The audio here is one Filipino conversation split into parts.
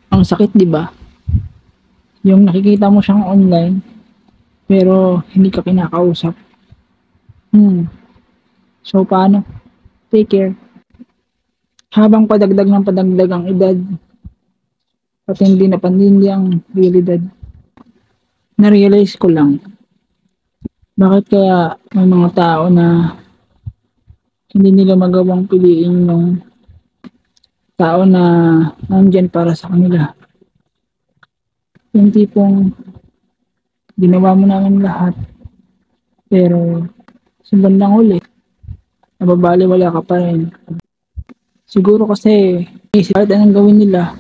Ang sakit, 'di ba? Yung nakikita mo siyang online pero hindi ka kinakausap. Hmm. So paano? Take care. Habang padagdag ang edad at hindi na panindi ang realidad, na-realize ko lang bakit kaya may mga tao na hindi nila magawang piliin yung tao na nandyan para sa kanila. Yung tipong ginawa mo naman lahat pero sa bandang huli, nababaliwala ka pa rin. Siguro kasi kahit anong gawin nila,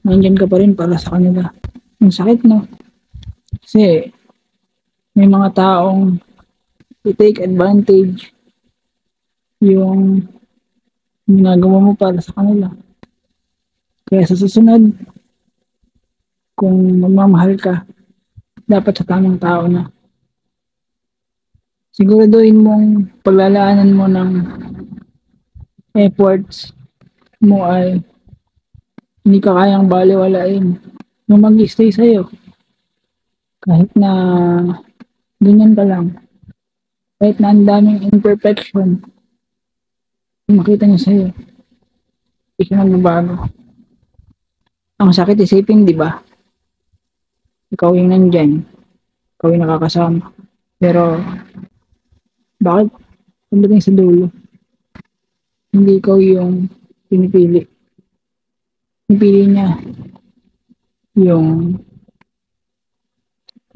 nandyan ka pa rin para sa kanila. Ang sakit, no? Kasi may mga taong i-take advantage yung ginagawa mo para sa kanila. Kaya sa susunod, kung magmamahal ka, dapat sa tamang tao na. Siguraduhin mong paglalaanan mo ng efforts mo ay hindi ka kayang baliwalain yung mag-stay sa'yo. Kahit na ganyan ka lang. Kahit na ang daming imperfection, makita niya sa'yo. Hindi ka nagbabago. Ang sakit isipin, di ba? Ikaw yung nandyan. Ikaw yung nakakasama. Pero, bakit pagdating sa dulo, hindi ikaw yung pinipili. Pinipili niya yung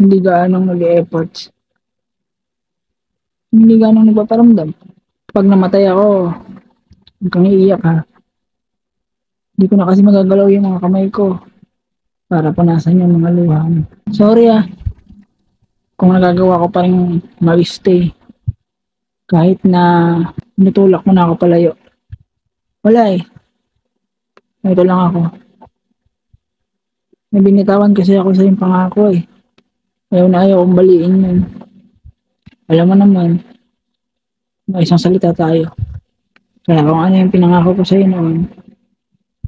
hindi gaanong nag-efforts. Hindi gaanong nagpaparamdam. Pag namatay ako, huwag kang iiyak ha. Hindi ko na kasi magagalaw yung mga kamay ko para punasan yung mga luha mo. Sorry kung nagagawa ko pa rin mag-stay kahit na nutulak mo na ako palayo. Wala eh. Ito lang ako. May binitawan kasi ako sa yung pangako eh. Ayaw na ayaw kong baliin yun. Alam mo naman, may isang salita tayo. Kaya kung ano yung pinangako ko sa'yo noon,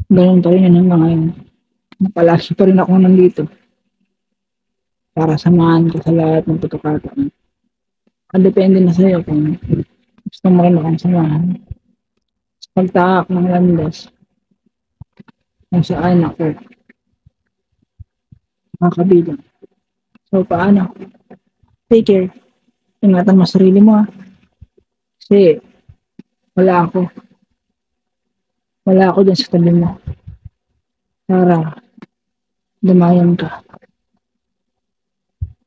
ganun pa rin yun hanggang ngayon. Napalagi pa rin ako nandito para samahan ka sa lahat ng pagkakataon. Depende na sa'yo kung gusto mo rin akong samahan. Sa pagtaak ng landas, kung saan ako makakabilang. So, paano? Take care. Ingatan mo sarili mo ha. Kasi, wala ako. Wala ako dyan sa tabi mo. Para, dumayan ka.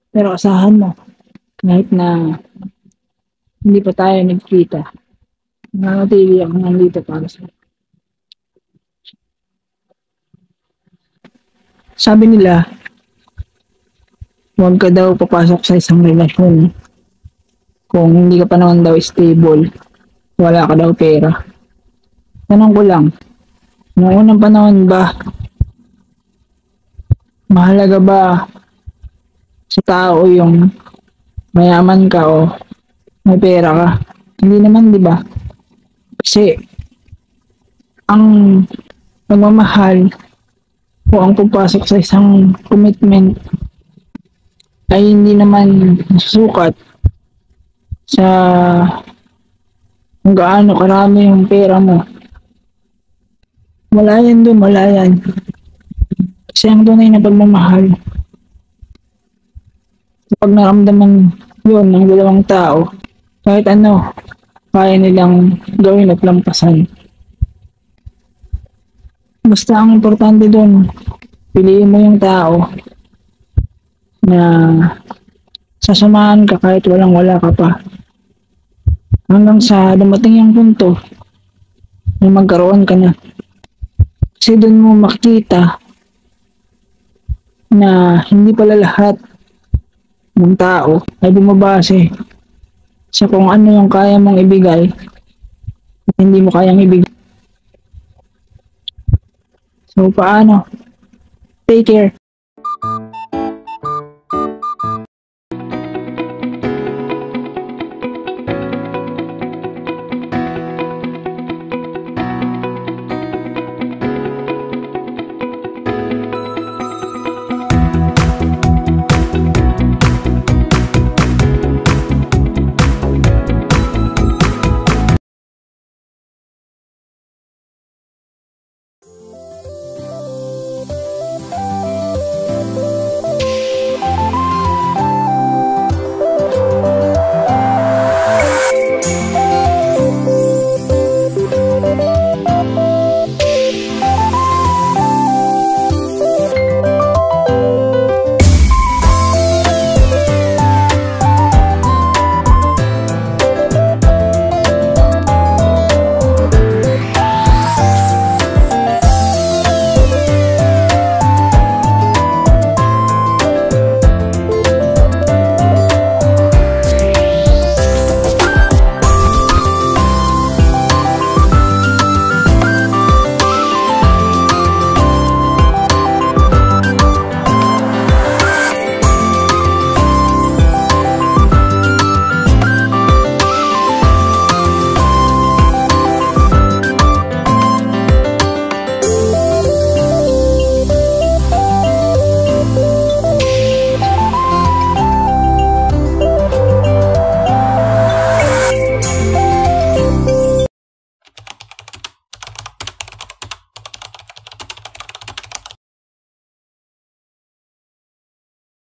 Pero asahan mo, kahit na hindi pa tayo nagkita, nanatili ako nandito para sa. Sabi nila, huwag ka daw papasok sa isang relasyon kung hindi ka pa naman daw stable, wala ka daw pera. Tanong ko lang, noong unang panahon ba, mahalaga ba sa tao yung mayaman ka o may pera ka? Hindi naman, di ba? Kasi ang pagmamahal o ang pagpasok sa isang commitment ay hindi naman nasusukat sa kung gaano karami yung pera mo. Wala yan doon, wala yan. Kasi ang tunay na pagmamahal, kapag naramdaman yun ng dalawang tao, kahit ano, kaya nilang gawin at lampasan. Basta ang importante doon, piliin mo yung tao na sasamahan ka kahit walang wala ka pa. Hanggang sa dumating yung punto na magkaroon ka na. Kasi doon mo makita na hindi pala lahat ng tao ay bumabase sa kung ano yung kaya mong ibigay at hindi mo kayang ibigay. So paano? Take care.